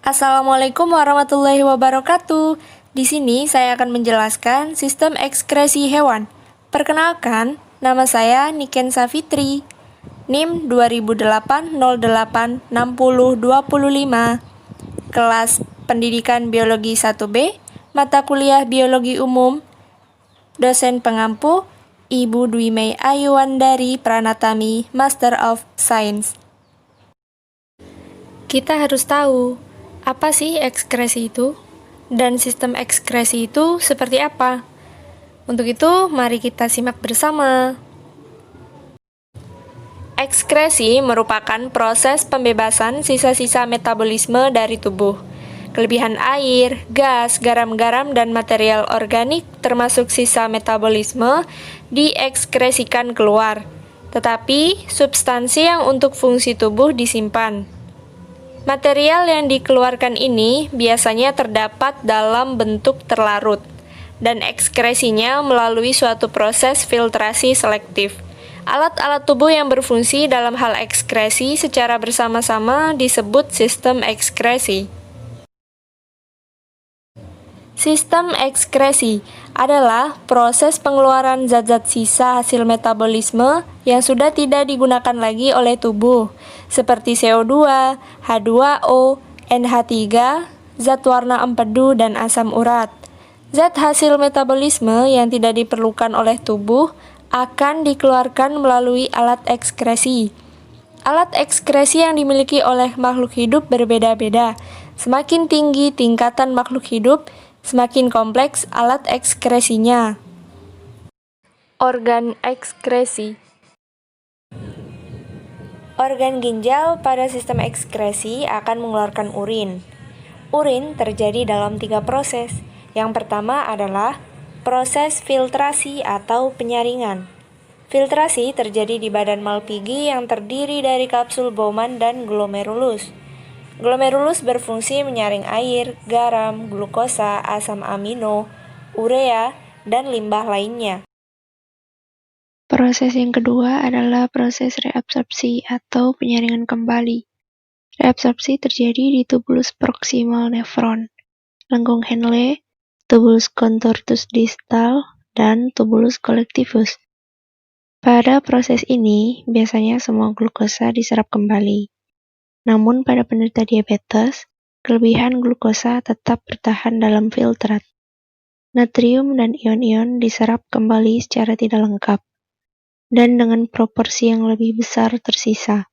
Assalamualaikum warahmatullahi wabarakatuh. Di sini saya akan menjelaskan sistem ekskresi hewan. Perkenalkan, nama saya Niken Safitri. NIM 2008-08-60-25. Kelas Pendidikan Biologi 1B, mata kuliah Biologi Umum. Dosen pengampu Ibu Dwi Mei Ayuwandari Pranatami, Master of Science. Kita harus tahu, apa sih ekskresi itu? Dan sistem ekskresi itu seperti apa? Untuk itu, mari kita simak bersama. Ekskresi merupakan proses pembebasan sisa-sisa metabolisme dari tubuh. Kelebihan air, gas, garam-garam, dan material organik termasuk sisa metabolisme diekskresikan keluar. Tetapi, substansi yang untuk fungsi tubuh disimpan. Material yang dikeluarkan ini biasanya terdapat dalam bentuk terlarut, dan ekskresinya melalui suatu proses filtrasi selektif. Alat-alat tubuh yang berfungsi dalam hal ekskresi secara bersama-sama disebut sistem ekskresi. Sistem ekskresi adalah proses pengeluaran zat-zat sisa hasil metabolisme yang sudah tidak digunakan lagi oleh tubuh, seperti CO2, H2O, NH3, zat warna empedu, dan asam urat. Zat hasil metabolisme yang tidak diperlukan oleh tubuh akan dikeluarkan melalui alat ekskresi. Alat ekskresi yang dimiliki oleh makhluk hidup berbeda-beda. Semakin tinggi tingkatan makhluk hidup, semakin kompleks alat ekskresinya. Organ ekskresi. Organ ginjal pada sistem ekskresi akan mengeluarkan urin. Urin terjadi dalam 3 proses. Yang pertama adalah proses filtrasi atau penyaringan. Filtrasi terjadi di badan Malpighi yang terdiri dari kapsul Bowman dan glomerulus. Glomerulus berfungsi menyaring air, garam, glukosa, asam amino, urea, dan limbah lainnya. Proses yang kedua adalah proses reabsorpsi atau penyaringan kembali. Reabsorpsi terjadi di tubulus proximal nephron, lengkung Henle, tubulus contortus distal, dan tubulus collectivus. Pada proses ini, biasanya semua glukosa diserap kembali. Namun pada penderita diabetes, kelebihan glukosa tetap bertahan dalam filtrat. Natrium dan ion-ion diserap kembali secara tidak lengkap, dan dengan proporsi yang lebih besar tersisa.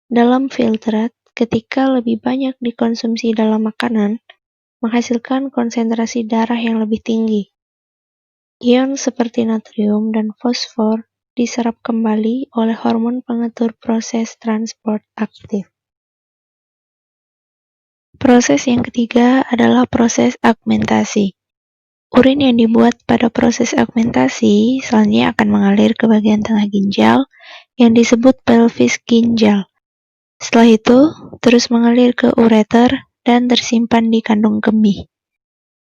Dalam filtrat, ketika lebih banyak dikonsumsi dalam makanan, menghasilkan konsentrasi darah yang lebih tinggi. Ion seperti natrium dan fosfor diserap kembali oleh hormon pengatur proses transport aktif. Proses yang ketiga adalah proses agmentasi. Urin yang dibuat pada proses agmentasi selanjutnya akan mengalir ke bagian tengah ginjal yang disebut pelvis ginjal. Setelah itu, terus mengalir ke ureter dan tersimpan di kandung kemih.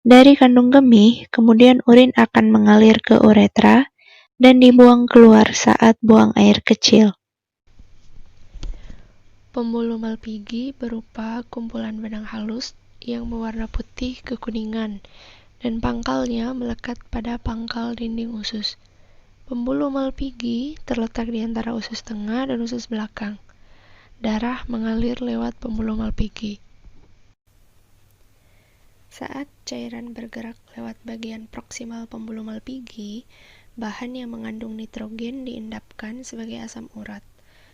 Dari kandung kemih, kemudian urin akan mengalir ke uretra dan dibuang keluar saat buang air kecil. Pembuluh Malpighi berupa kumpulan benang halus yang berwarna putih kekuningan, dan pangkalnya melekat pada pangkal dinding usus. Pembuluh Malpighi terletak di antara usus tengah dan usus belakang. Darah mengalir lewat pembuluh Malpighi. Saat cairan bergerak lewat bagian proksimal pembuluh Malpighi, bahan yang mengandung nitrogen diendapkan sebagai asam urat,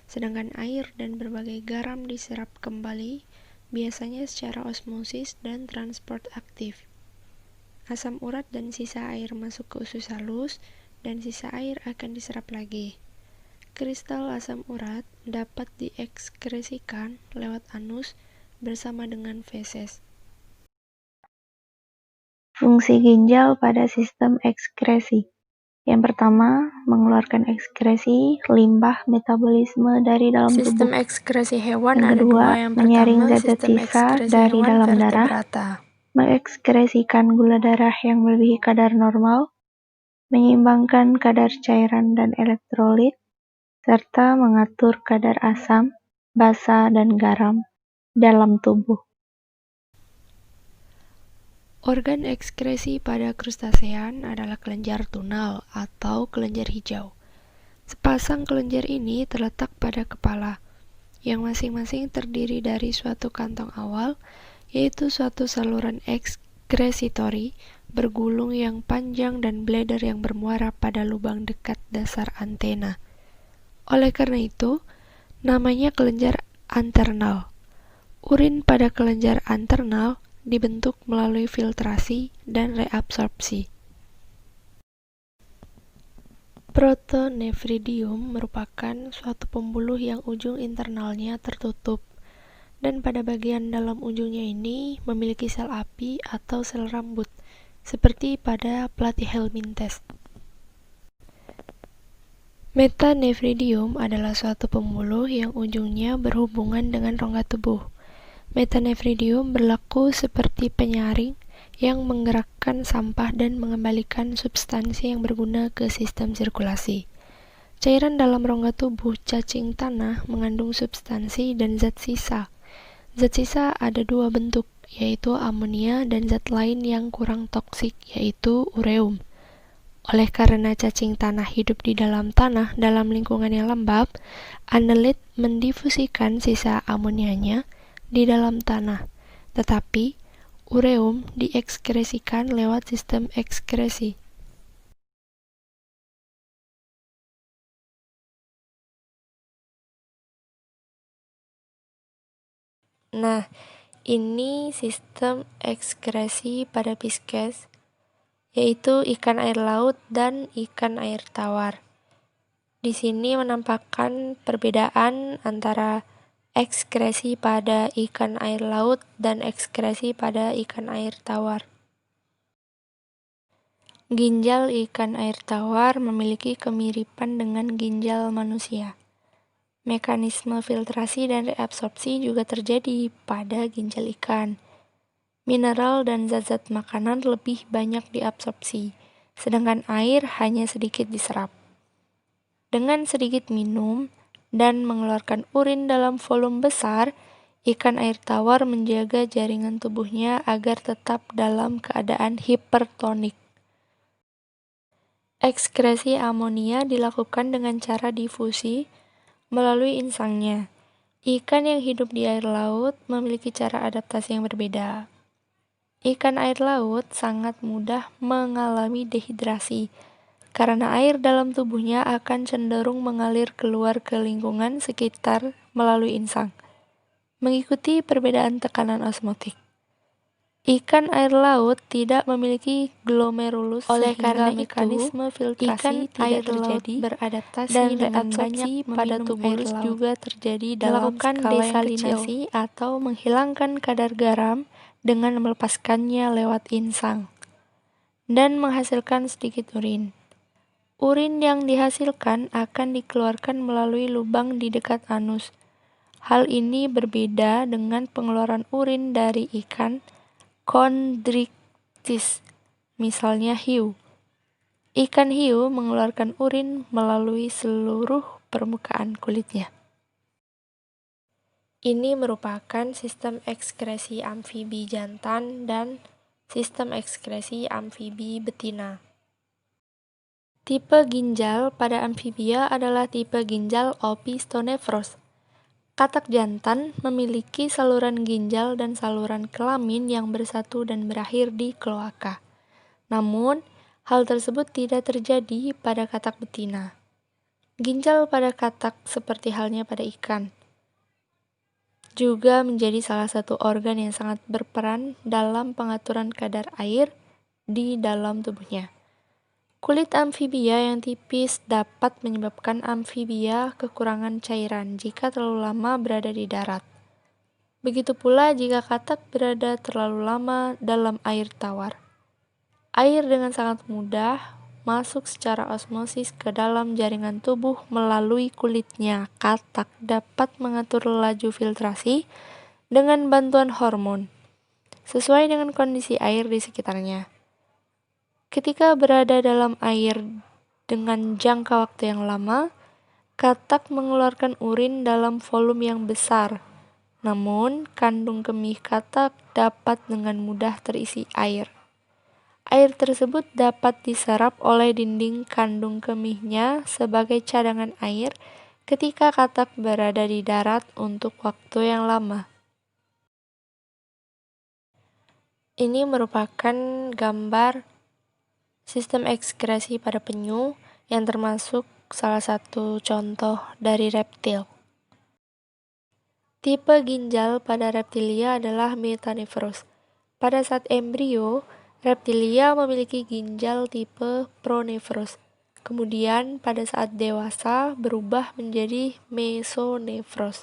sedangkan air dan berbagai garam diserap kembali, biasanya secara osmosis dan transport aktif. Asam urat dan sisa air masuk ke usus halus, dan sisa air akan diserap lagi. Kristal asam urat dapat diekskresikan lewat anus bersama dengan feses. Fungsi ginjal pada sistem ekskresi. Yang pertama, mengeluarkan ekskresi limbah metabolisme dari dalam tubuh. Sistem ekskresi hewan Yang ada kedua, dua. Yang menyaring pertama, zat-zat sistem sisa ekskresi dari hewan dalam darah, vertebrata. mengekskresikan gula darah yang melebihi kadar normal, menyeimbangkan kadar cairan dan elektrolit, serta mengatur kadar asam, basa, dan garam dalam tubuh. Organ ekskresi pada krustasean adalah kelenjar tunal atau kelenjar hijau. Sepasang kelenjar ini terletak pada kepala, yang masing-masing terdiri dari suatu kantong awal, yaitu suatu saluran ekskresitori bergulung yang panjang dan bladder yang bermuara pada lubang dekat dasar antena. Oleh karena itu, namanya kelenjar anternal. Urin pada kelenjar anternal dibentuk melalui filtrasi dan reabsorpsi. Protonefridium merupakan suatu pembuluh yang ujung internalnya tertutup, dan pada bagian dalam ujungnya ini memiliki sel api atau sel rambut, seperti pada Platyhelminthes. Metanefridium adalah suatu pembuluh yang ujungnya berhubungan dengan rongga tubuh. Metanefridium berlaku seperti penyaring yang menggerakkan sampah dan mengembalikan substansi yang berguna ke sistem sirkulasi. Cairan dalam rongga tubuh cacing tanah mengandung substansi dan zat sisa. Zat sisa ada dua bentuk, yaitu amonia dan zat lain yang kurang toksik, yaitu ureum. Oleh karena cacing tanah hidup di dalam tanah dalam lingkungan yang lembab, anelit mendifusikan sisa amonianya di dalam tanah, tetapi ureum diekskresikan lewat sistem ekskresi. Nah, ini sistem ekskresi pada Pisces, yaitu ikan air laut dan ikan air tawar. Di sini menampakkan perbedaan antara ekskresi pada ikan air laut dan ekskresi pada ikan air tawar. Ginjal ikan air tawar memiliki kemiripan dengan ginjal manusia. Mekanisme filtrasi dan reabsorpsi juga terjadi pada ginjal ikan. Mineral dan zat-zat makanan lebih banyak diabsorpsi, sedangkan air hanya sedikit diserap. Dengan sedikit minum dan mengeluarkan urin dalam volume besar, ikan air tawar menjaga jaringan tubuhnya agar tetap dalam keadaan hipertonik. Ekskresi amonia dilakukan dengan cara difusi melalui insangnya. Ikan yang hidup di air laut memiliki cara adaptasi yang berbeda. Ikan air laut sangat mudah mengalami dehidrasi, karena air dalam tubuhnya akan cenderung mengalir keluar ke lingkungan sekitar melalui insang, mengikuti perbedaan tekanan osmotik. Ikan air laut tidak memiliki glomerulus, oleh karena mekanisme filtrasi ikan tidak terjadi beradaptasi dan reabsorpsi pada tubuh juga terjadi dalam skala yang kecil atau menghilangkan kadar garam dengan melepaskannya lewat insang dan menghasilkan sedikit urin. Urin yang dihasilkan akan dikeluarkan melalui lubang di dekat anus. Hal ini berbeda dengan pengeluaran urin dari ikan Chondrichthyes, misalnya hiu. Ikan hiu mengeluarkan urin melalui seluruh permukaan kulitnya. Ini merupakan sistem ekskresi amfibi jantan dan sistem ekskresi amfibi betina. Tipe ginjal pada amfibia adalah tipe ginjal opistonefros. Katak jantan memiliki saluran ginjal dan saluran kelamin yang bersatu dan berakhir di kloaka. Namun, hal tersebut tidak terjadi pada katak betina. Ginjal pada katak, seperti halnya pada ikan, juga menjadi salah satu organ yang sangat berperan dalam pengaturan kadar air di dalam tubuhnya. Kulit amfibia yang tipis dapat menyebabkan amfibia kekurangan cairan jika terlalu lama berada di darat. Begitu pula jika katak berada terlalu lama dalam air tawar. Air dengan sangat mudah masuk secara osmosis ke dalam jaringan tubuh melalui kulitnya. Katak dapat mengatur laju filtrasi dengan bantuan hormon, sesuai dengan kondisi air di sekitarnya. Ketika berada dalam air dengan jangka waktu yang lama, katak mengeluarkan urin dalam volume yang besar. Namun, kandung kemih katak dapat dengan mudah terisi air. Air tersebut dapat diserap oleh dinding kandung kemihnya sebagai cadangan air ketika katak berada di darat untuk waktu yang lama. Ini merupakan gambar sistem ekskresi pada penyu yang termasuk salah satu contoh dari reptil. Tipe ginjal pada reptilia adalah metanephros. Pada saat embrio, reptilia memiliki ginjal tipe pronephros. Kemudian pada saat dewasa berubah menjadi mesonephros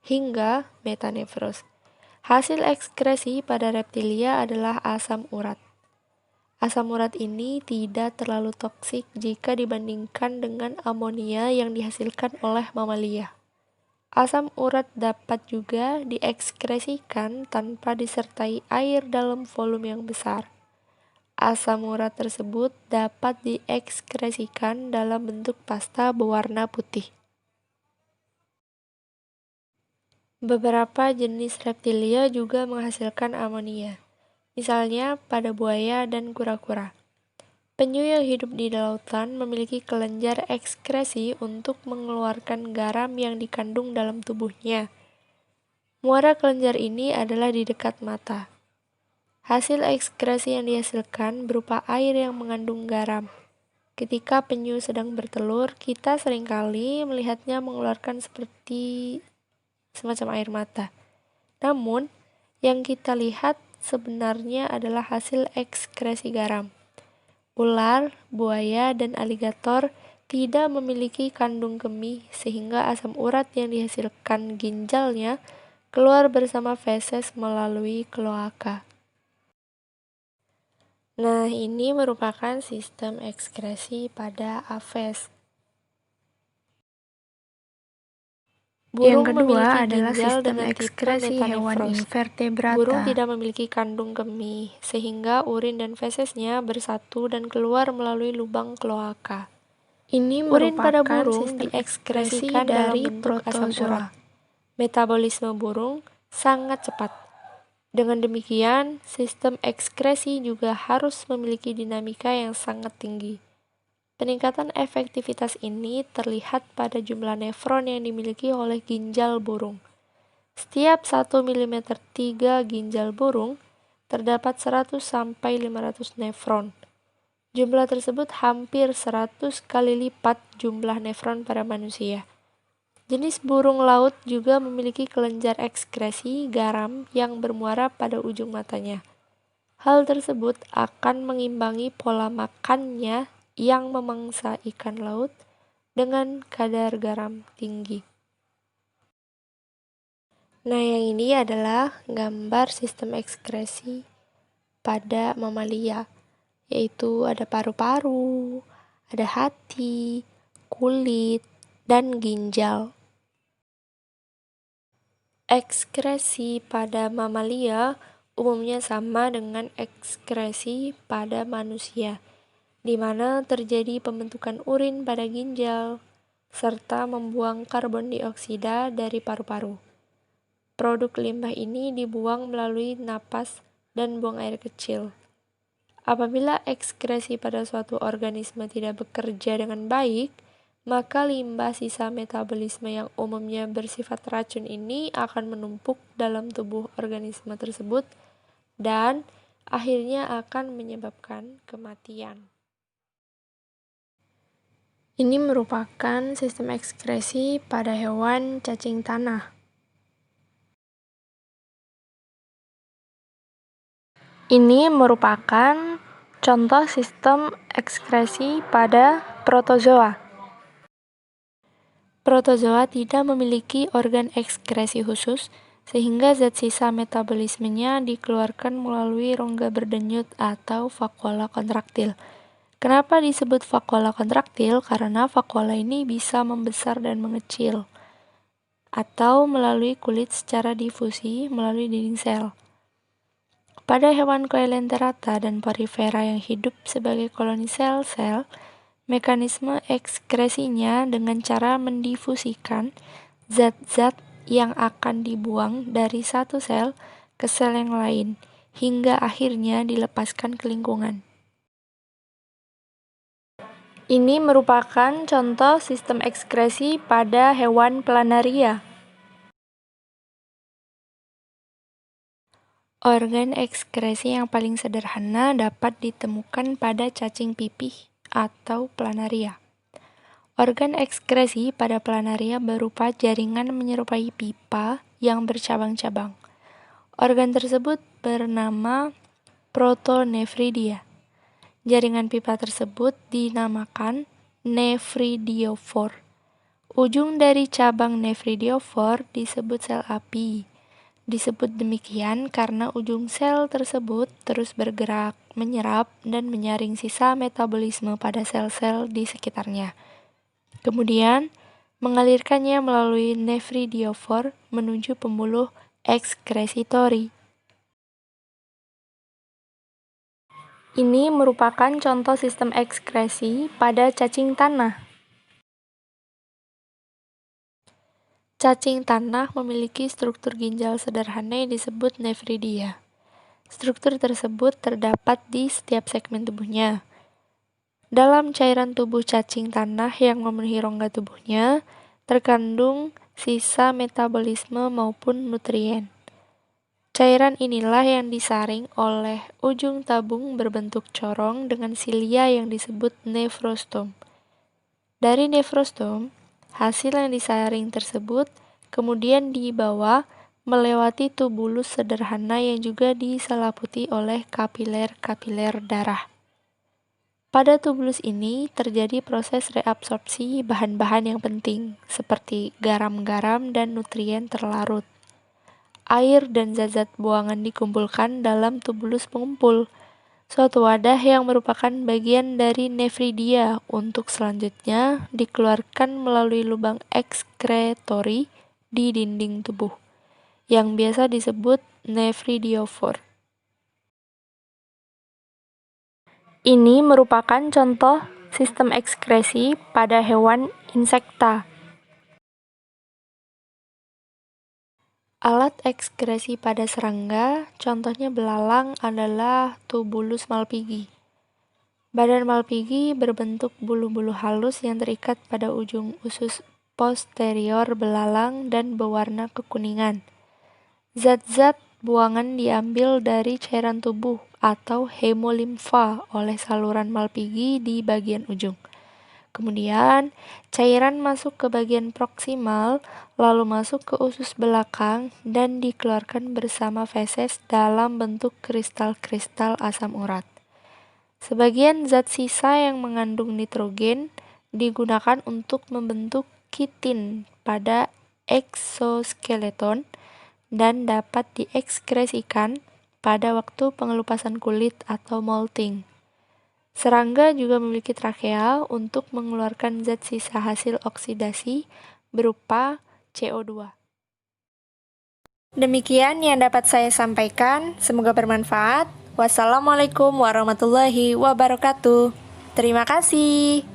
hingga metanephros. Hasil ekskresi pada reptilia adalah asam urat. Asam urat ini tidak terlalu toksik jika dibandingkan dengan amonia yang dihasilkan oleh mamalia. Asam urat dapat juga diekskresikan tanpa disertai air dalam volume yang besar. Asam urat tersebut dapat diekskresikan dalam bentuk pasta berwarna putih. Beberapa jenis reptilia juga menghasilkan amonia, misalnya pada buaya dan kura-kura. Penyu yang hidup di lautan memiliki kelenjar ekskresi untuk mengeluarkan garam yang dikandung dalam tubuhnya. Muara kelenjar ini adalah di dekat mata. Hasil ekskresi yang dihasilkan berupa air yang mengandung garam. Ketika penyu sedang bertelur, kita seringkali melihatnya mengeluarkan seperti semacam air mata. Namun, yang kita lihat sebenarnya adalah hasil ekskresi garam. Ular, buaya, dan aligator tidak memiliki kandung kemih sehingga asam urat yang dihasilkan ginjalnya keluar bersama feses melalui kloaka. Nah, ini merupakan sistem ekskresi pada Aves. Burung Yang kedua memiliki adalah ginjal sistem dengan tipe ekskresi hewan metanephros. invertebrata. Burung tidak memiliki kandung kemih, sehingga urin dan fesesnya bersatu dan keluar melalui lubang kloaka. Ini Urin pada merupakan burung sistem diekskresikan ekskresi dalam dari bentuk asam urat. protozoa. Metabolisme burung sangat cepat. Dengan demikian, sistem ekskresi juga harus memiliki dinamika yang sangat tinggi. Peningkatan efektivitas ini terlihat pada jumlah nefron yang dimiliki oleh ginjal burung. Setiap 1 mm 3 ginjal burung, terdapat 100-500 nefron. Jumlah tersebut hampir 100 kali lipat jumlah nefron pada manusia. Jenis burung laut juga memiliki kelenjar ekskresi garam yang bermuara pada ujung matanya. Hal tersebut akan mengimbangi pola makannya yang memangsa ikan laut dengan kadar garam tinggi. Nah, yang ini adalah gambar sistem ekskresi pada mamalia, yaitu ada paru-paru, ada hati, kulit, dan ginjal. Ekskresi pada mamalia umumnya sama dengan ekskresi pada manusia, di mana terjadi pembentukan urin pada ginjal, serta membuang karbon dioksida dari paru-paru. Produk limbah ini dibuang melalui napas dan buang air kecil. Apabila ekskresi pada suatu organisme tidak bekerja dengan baik, maka limbah sisa metabolisme yang umumnya bersifat racun ini akan menumpuk dalam tubuh organisme tersebut dan akhirnya akan menyebabkan kematian. Ini merupakan sistem ekskresi pada hewan cacing tanah. Ini merupakan contoh sistem ekskresi pada protozoa. Protozoa tidak memiliki organ ekskresi khusus, sehingga zat sisa metabolismenya dikeluarkan melalui rongga berdenyut atau vakuola kontraktil. Kenapa disebut vakuola kontraktil? Karena vakuola ini bisa membesar dan mengecil, atau melalui kulit secara difusi melalui dinding sel. Pada hewan Coelenterata dan Porifera yang hidup sebagai koloni sel-sel, mekanisme ekskresinya dengan cara mendifusikan zat-zat yang akan dibuang dari satu sel ke sel yang lain, hingga akhirnya dilepaskan ke lingkungan. Ini merupakan contoh sistem ekskresi pada hewan planaria. Organ ekskresi yang paling sederhana dapat ditemukan pada cacing pipih atau planaria. Organ ekskresi pada planaria berupa jaringan menyerupai pipa yang bercabang-cabang. Organ tersebut bernama protonefridia. Jaringan pipa tersebut dinamakan nefridiofor. Ujung dari cabang nefridiofor disebut sel api. Disebut demikian karena ujung sel tersebut terus bergerak, menyerap, dan menyaring sisa metabolisme pada sel-sel di sekitarnya. Kemudian, mengalirkannya melalui nefridiofor menuju pembuluh ekskresitori. Ini merupakan contoh sistem ekskresi pada cacing tanah. Cacing tanah memiliki struktur ginjal sederhana yang disebut nefridia. Struktur tersebut terdapat di setiap segmen tubuhnya. Dalam cairan tubuh cacing tanah yang memenuhi rongga tubuhnya, terkandung sisa metabolisme maupun nutrien. Cairan inilah yang disaring oleh ujung tabung berbentuk corong dengan silia yang disebut nefrostom. Dari nefrostom, hasil yang disaring tersebut kemudian dibawa melewati tubulus sederhana yang juga diselimuti oleh kapiler-kapiler darah. Pada tubulus ini terjadi proses reabsorpsi bahan-bahan yang penting, seperti garam-garam dan nutrien terlarut. Air dan zat-zat buangan dikumpulkan dalam tubulus pengumpul, suatu wadah yang merupakan bagian dari nefridia untuk selanjutnya dikeluarkan melalui lubang ekskretori di dinding tubuh, yang biasa disebut nefridiofor. Ini merupakan contoh sistem ekskresi pada hewan insekta. Alat ekskresi pada serangga, contohnya belalang, adalah tubulus malpighi. Badan malpighi berbentuk bulu-bulu halus yang terikat pada ujung usus posterior belalang dan berwarna kekuningan. Zat-zat buangan diambil dari cairan tubuh atau hemolimfa oleh saluran malpighi di bagian ujung. Kemudian, cairan masuk ke bagian proksimal, lalu masuk ke usus belakang, dan dikeluarkan bersama feses dalam bentuk kristal-kristal asam urat. Sebagian zat sisa yang mengandung nitrogen digunakan untuk membentuk kitin pada eksoskeleton dan dapat diekskresikan pada waktu pengelupasan kulit atau molting. Serangga juga memiliki trakea untuk mengeluarkan zat sisa hasil oksidasi berupa CO2. Demikian yang dapat saya sampaikan, semoga bermanfaat. Wassalamualaikum warahmatullahi wabarakatuh. Terima kasih.